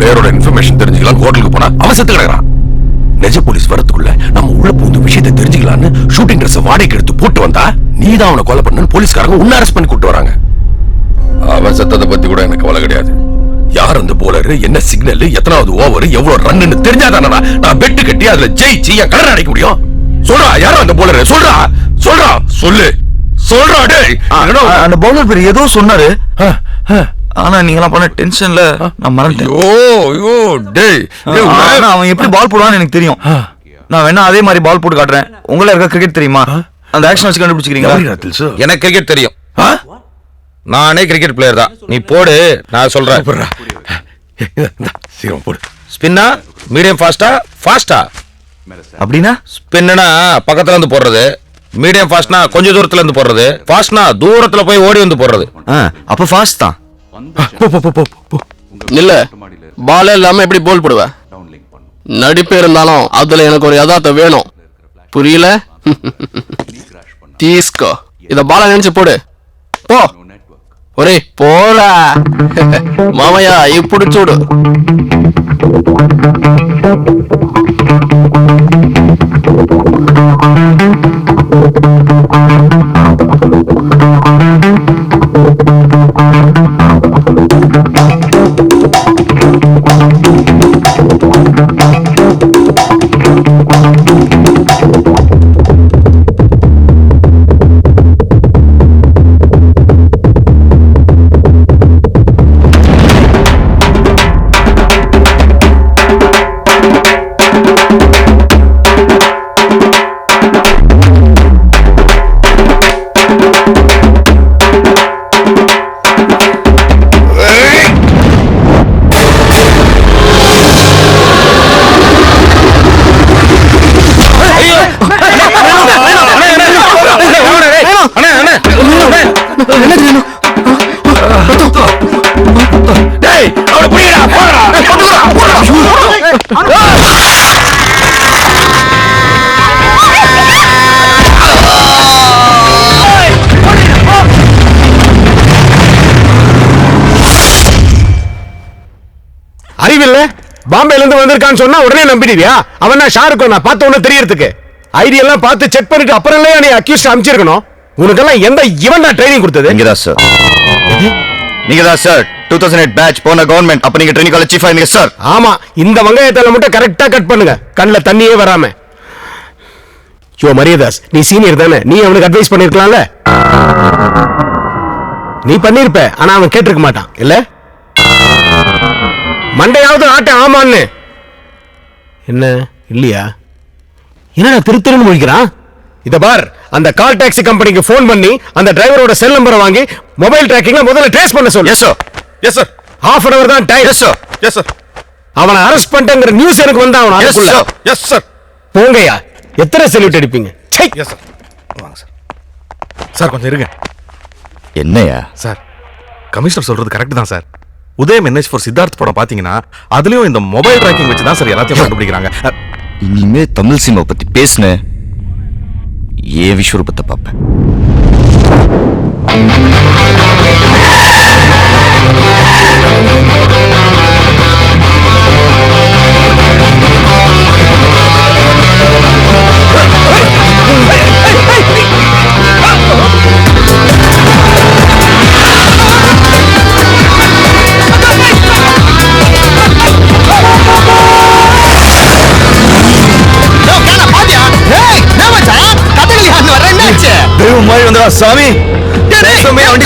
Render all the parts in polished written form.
பிளேயரோட information தெரிஞ்சுக்கலாம் ஹோட்டலுக்கு போனா அவன் செத்து கிடக்குறான். நிஜ போலீஸ் வரதுக்குள்ள நம்ம உள்ள பூந்து விஷயத்தை தெரிஞ்சுக்கலான்னு ஷூட்டிங் ட்ரெஸ் வாடகைக்கு எடுத்து போட்டு வந்தா நீதான் அவனை கொலை பண்ணு போலீஸ்காரங்க உன்ன அரெஸ்ட் பண்ணி கூட்டு வராங்க. அவன் செத்ததை பத்தி கூட எனக்கு கவலை கிடையாது. யார் அந்த போலர், என்ன சிக்னல், எத்தனாவது ஓவர், எவ்வளவு ரன்னு தெரிஞ்சாதானா நான் பெட்டு கட்டி அதுல ஜெயிச்சு என் கடனை அடைக்க முடியும். சொல்றா, யாரும் அந்த போலர், சொல்றா சொல்றா சொல்லு சொல்றா. டேய், அந்த பவுலர் பேர் ஏதோ சொன்னாரு, ஆனா நீங்க பண்ண டென்ஷன்ல நான் மறந்துட்டேன். அவன் எப்படி பால் போடுவான்னு எனக்கு தெரியும். நான் வேணா அதே மாதிரி பால் போட்டு காட்டுறேன். உங்கள இருக்க கிரிக்கெட் தெரியுமா? அந்த ஆக்ஷன் வச்சு கண்டுபிடிச்சிக்கிறீங்களா? எனக்கு கிரிக்கெட் தெரியும். நானே கிரிக்கெட் பிளேயர் தான். நீ போடு, நான் சொல்றேன். போடு. ஸ்பின்னா மீடியம் ஃபாஸ்டா ஃபாஸ்டா? அப்படின்னா ஸ்பின்னா பக்கத்துல இருந்து போடுறது, மீடியம் ஃபாஸ்ட்னா கொஞ்சம் தூரத்துல இருந்து போடுறது, ஃபாஸ்ட்னா தூரத்துல போய் ஓடி வந்து போடுறது. அப்ப ஃபாஸ்ட் தான். இல்ல பால் இல்லாம எப்படி போல் போடுவ? நடிப்பு இருந்தாலும் அதுல எனக்கு ஒரு யதார்த்தம் வேணும். புரியல? தீஸ்கோ, இத பால நினைச்சு போடு. போ ஒரே போடா மாமையா, இப்படி சூடு. அறிவில்ல, பாம்பேல இருந்து வந்திருக்கான்னு சொன்னா உடனே நம்பிடுவியா? அவன் ஷாருக் நான் பார்த்த உடனே தெரியறதுக்கு ஐடி எல்லாம் பார்த்து செக் பண்ணிட்டு அப்புறம் இல்லையா நீ அக்யூஸ்ட் அனுப்பிச்சிருக்கணும். உனக்கெல்லாம் எந்த இவன் ட்ரைனிங் கொடுத்தது? நீங்கதான் சார். நீங்கதான் சார் 2008 பேட்ச் போன கவர்மெண்ட். அப்ப நீங்க ட்ரைனிங் காலேஜ் சீஃப் ஆயிருங்க சார். ஆமா, இந்த வெங்காயத்தால மட்டும் கரெக்டா கட் பண்ணுங்க, கண்ணுல தண்ணியே வராம. யோ மரியதாஸ், நீ சீனியர் தானே, நீ அவனுக்கு அட்வைஸ் பண்ணிருக்கலாம்ல. நீ பண்ணிருப்ப, ஆனா அவன் கேட்டிருக்க மாட்டான் இல்ல? மண்டையாவது ஆட்ட ஆமான்னு. என்ன இல்லையா? என்னடா திருத்திருன்னு முழிக்கிறான்? இத பார், அந்த கால் டாக்ஸி கம்பெனிக்கு போன் பண்ணி அந்த டிரைவரோட செல் நம்பரை வாங்கி மொபைல் ட்ராக்கிங்ல முதல்ல ட்ரேஸ் பண்ண சொல்லு. Yes sir. Yes sir. Half an hour தான் time. Yes sir. Yes sir. அவனை அரெஸ்ட் பண்ணிட்டேங்கிற நியூஸ் எனக்கு வந்தா அவன் அதுக்குள்ள. Yes sir. போங்கயா, எத்தனை செல்யூட் அடிப்பீங்க? Yes sir. வாங்க சார். சார் கொஞ்சம் இருங்க. என்னையா சார், கமிஷனர் சொல்றது கரெக்ட் தான் சார். உதயம் NH4 சித்தார்த் படம் பாத்தீங்கன்னா அதுலயும் இந்த மொபைல் ட்ராக்கிங் வச்சு தான் சார் எல்லாத்தையும் கண்டுபிடிக்கிறாங்க. இனிமே தமிழ் சினிமா பத்தி பேசுனேன், ஏன் விஸ்வரூபத்தை பார்ப்பேன். தெய்வம் மாதிரி வந்தா சாமி. வண்டி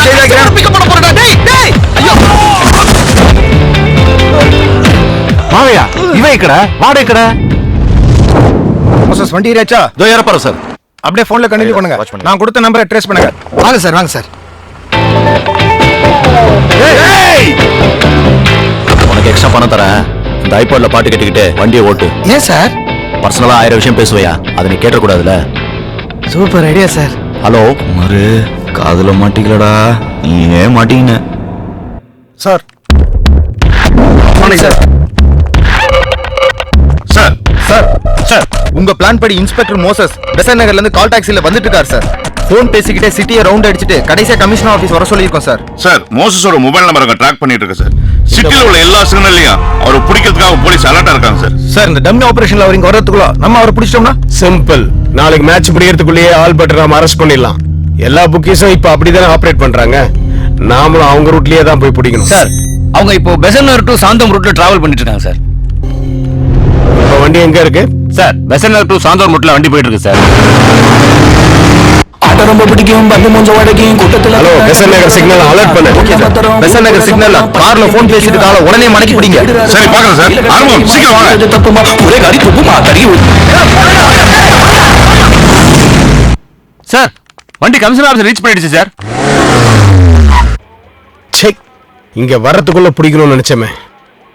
மாவையா, இவன் கடை வாடகை கடை. வண்டி ஏறியாச்சா? இதோ ஏறப்பாரு சார். அப்படியே போன்ல கண்டினியூ பண்ணுங்க. நான் கொடுத்த நம்பரை ட்ரேஸ் பண்ணுங்க. வாங்க சார், வாங்க சார். உனக்கு எக்ஸ்ட்ரா பணம் தரேன். இந்த ஐபாட்ல பாட்டு கேட்டுக்கிட்டு வண்டியை ஓட்டு. ஏன் சார்? பர்சனலா 1000 விஷயம் பேசுவையா, அதை நீ கேட்ட கூடாதுல. Super idea sir. Hello Kumar, காதுல மாட்டிக்கலடா, நீ ஏன் மாட்டீங்க sir? Sir sir sir sir உங்க பிளான் படி இன்ஸ்பெக்டர் மோசஸ் பெசன்ட் நகர்ல இருந்து கால் டாக்ஸில வந்துட்டு இருக்காரு சார். போன் பேசிக்கிட்டே சிட்டியை ரவுண்ட் அடிச்சிட்டு கடைசியா கமிஷனர் ஆபீஸ் வர சொல்லியிருக்கோம் சார். சார், மோசஸோட மொபைல் நம்பரை ட்ராக் பண்ணிட்டு இருக்கு சார். சிட்டில உள்ள எல்லா சிக்னல்லையும் அவரை பிடிக்கிறதுக்காக போலீஸ் அலர்ட்டா இருக்காங்க சார். சார் இந்த டம்மி ஆபரேஷன்ல அவர் இங்க வரதுக்குள்ள நம்ம அவரை பிடிச்சிட்டோம்னா சிம்பிள். நாளைக்கு மேட்ச் முடியறதுக்குள்ளேயே ஆல்பர்ட் நாம அரெஸ்ட் பண்ணிடலாம். எல்லா புக்கீஸும் இப்ப அப்படிதானே ஆபரேட் பண்றாங்க. நாமளும் அவங்க ரூட்லயே தான் போய் பிடிக்கணும். சார் அவங்க இப்போ பெசன்னர் டு சாந்தோம் ரூட்ல டிராவல் பண்ணிட்டு இருக்காங்க சார். இப்ப வண்டி எங்க இருக்கு? சார் பெசன்னர் டு சாந்தோம் ரூட்ல வண்டி போயிட்டு இருக்கு சார். ரொம்ப பிடிக்கும் பந்து மூஞ்ச வடக்கையும் கூட்டத்துல ஹலோ, பெசன்ட் நகர் சிக்னல் அலர்ட் பண்ணு. பெசன்ட் நகர் சிக்னல்ல கார்ல போன் பேசிட்டு இருக்கால உடனே மடக்கி பிடிங்க. சரி பாக்குறேன் சார். ஆரம்பம் சீக்கிரம் வாங்க. தப்புமா ஒரே காரி துப்புமா கறி சார் வண்டி கமிஷனர் ஆஃபீஸ் ரீச் பண்ணிடுச்சு சார். செக். இங்க வரதுக்குள்ள பிடிக்கணும்னு நினைச்சமே,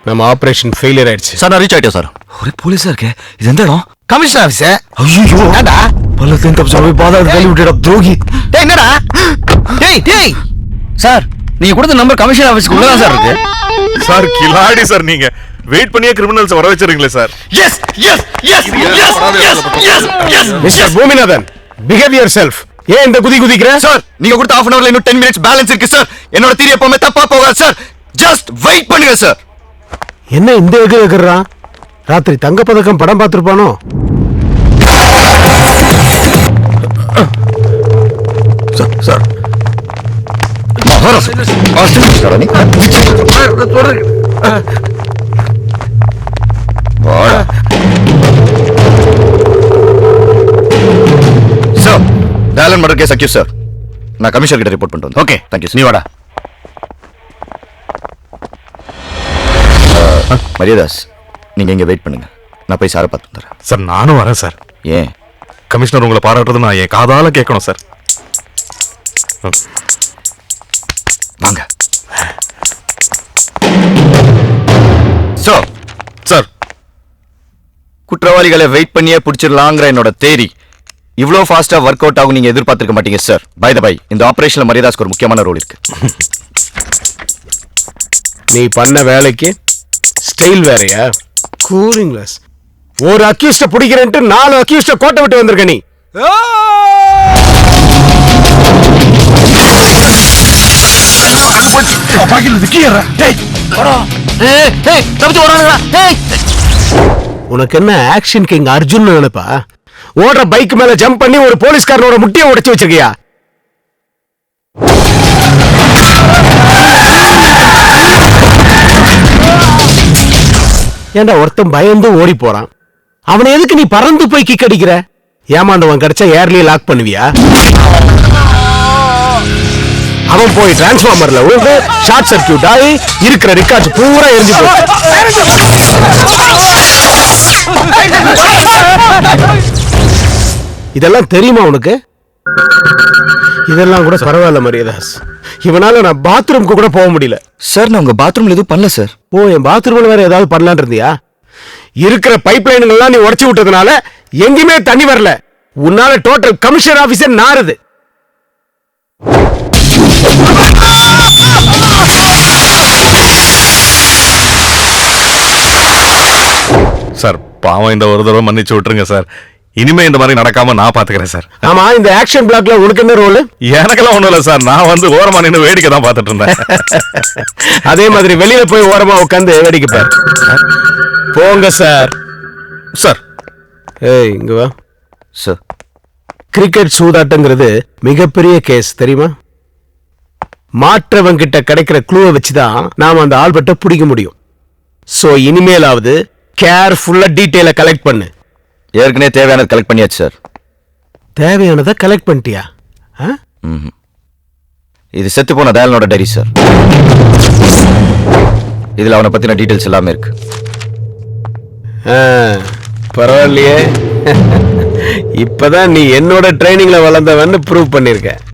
நம்ம ஆபரேஷன் ஃபெயிலியர் ஆயிடுச்சு. சார் நான் ரீச் ஆயிட்டேன் சார். ஒரே போலீஸா இருக்கே. இது எந்த இடம்? Commissioner office. ஐயோ ஏண்டா பல்லத்தையும் தப்பிச்சு போய் பாதா தள்ளி விட்டுடா துரோகி. டேய் என்னடா டேய் சார் நீங்க கொடுத்த நம்பர் கமிஷனர் ஆஃபீஸ்க்கு உள்ளதான் சார் இருக்கு. சார் கிலாடி சார், நீங்க வெயிட் பண்ணியே கிரிமினல்ஸ் வர வச்சிருக்கீங்களே sir. Yes yes yes yes yes yes mister Bhoominathan, behave yourself. ஏன் இந்த குதிக்கிற? சார் நீங்க கொடுத்த half an hourல இன்னும் 10 minutes பேலன்ஸ் இருக்கு சார். என்னோட தியரி எப்பவுமே தப்பா போகாது சார். ஜஸ்ட் வெயிட் பண்ணுங்க சார். என்ன இந்த எகிறான்? ராத்திரி தங்க பதக்கம் படம் பார்த்திருப்பானோ? சார் சார் டேலன் மர்டர் கேஸ் அக்யூஸ் சார். நான் கமிஷனர் கிட்ட ரிப்போர்ட் பண்ணிட்டு வந்தேன். ஓகே தேங்க்யூ நீ வாடா. மரியாதாஸ், நீங்க இங்க வெயிட் பண்ணுங்க. நான் போய் சாரை பார்த்து வந்துடுறேன். சார் நானும் வரேன் சார். ஏன்? கமிஷனர் உங்களை பாராட்டுறது நான் என் காதால கேட்கணும் சார். வாங்க சார். சார் குற்றவாளிகளை வெயிட் பண்ணியே பிடிச்சிடலாங்கிற என்னோட தேரி இவ்வளோ ஃபாஸ்டா ஒர்க் அவுட் ஆகும் நீங்க எதிர்பார்த்திருக்க மாட்டீங்க சார். பை த பை, இந்த ஆபரேஷன்ல மரியாதாஸ்க்கு ஒரு முக்கியமான ரோல் இருக்கு. நீ பண்ண வேலைக்கு ஸ்டைல் வேறயா? Cooling glass. ஒரு அக்யூஸ்ட பிடிக்கிறேன்ட்டு 4 அக்யூஸ்ட கோட்டை விட்டு வந்திருக்க நீ. உனக்கு என்ன ஆக்ஷன் கிங் அர்ஜுன் நினைப்பா? ஓடுற பைக் மேல ஜம்ப் பண்ணி ஒரு போலீஸ்காரனோட முட்டியை உடைச்சு வச்சிருக்கியா? ஏண்டா ஒருத்தன் பயந்து ஓடி போறான், அவனை எதுக்கு நீ பறந்து போய் கிக் அடிக்கிற? ஏமாந்தவன் கிடைச்சா ஏர்லயே லாக் பண்ணுவியா? அவன் போய் டிரான்ஸ்ஃபார்மர்ல விழுந்து ஷார்ட் சர்க்யூட் ஆகி இருக்கிற ரிக்கார்ட்ஸ் பூரா எரிஞ்சு இதெல்லாம் தெரியுமா உனக்கு? இதெல்லாம் கூட பரவாயில்ல மரியாதாஸ். இவனால நான் பாத்ரூம்க்கு கூட போக முடியல சார். நான் உங்க பாத்ரூம்ல எதுவும் பண்ணல சார். ஓ, என் பாத்ரூம்ல வேற ஏதாவது பண்ணலான் இருந்தியா? இருக்கிற பைப் லைன்கள்லாம் நீ உடைச்சு விட்டதுனால எங்கேயுமே தண்ணி வரல. உன்னால டோட்டல் கமிஷனர் ஆபீஸே நாறுது. சார் பாவம், இந்த ஒரு தடவை மன்னிச்சு விட்டுருங்க சார். இனிமே இந்த மாதிரி நடக்காம நான் பாத்துக்கிறேன் சார். ஆமா, இந்த ஆக்ஷன் பிளாக்ல உனக்கு என்ன ரோல்? எனக்கெல்லாம் ஒண்ணும் இல்ல சார். நான் வந்து ஓரமா நின்று வேடிக்கை தான் பார்த்துட்டு இருந்தேன். அதே மாதிரி வெளியில போய் ஓரமா உட்காந்து வேடிக்கை பாரு. போங்க சார். சார் ஏய் இங்க வா சார். கிரிக்கெட் சூதாட்டங்கிறது மிகப்பெரிய கேஸ் தெரியுமா? மாற்றவன் கிட்ட கிடைக்கிற க்ளூவை வச்சுதான் நாம அந்த ஆல்பர்ட்டை பிடிக்க முடியும். சோ இனிமேலாவது கேர்ஃபுல்லா டீடைல கலெக்ட் பண்ணு. ஏற்கனவே தேவையானது கலெக்ட் பண்ணியாச்சு சார். தேவையானதை கலெக்ட் பண்ணிட்டியா? இது செத்து போன தயாலனோட டைரி சார். இதுல அவனை பத்தின டீடைல்ஸ் எல்லாமே இருக்கு. பரவாயில்லையே, இப்பதான் நீ என்னோட ட்ரைனிங்ல வளர்ந்தவன்னு ப்ரூவ் பண்ணிருக்க.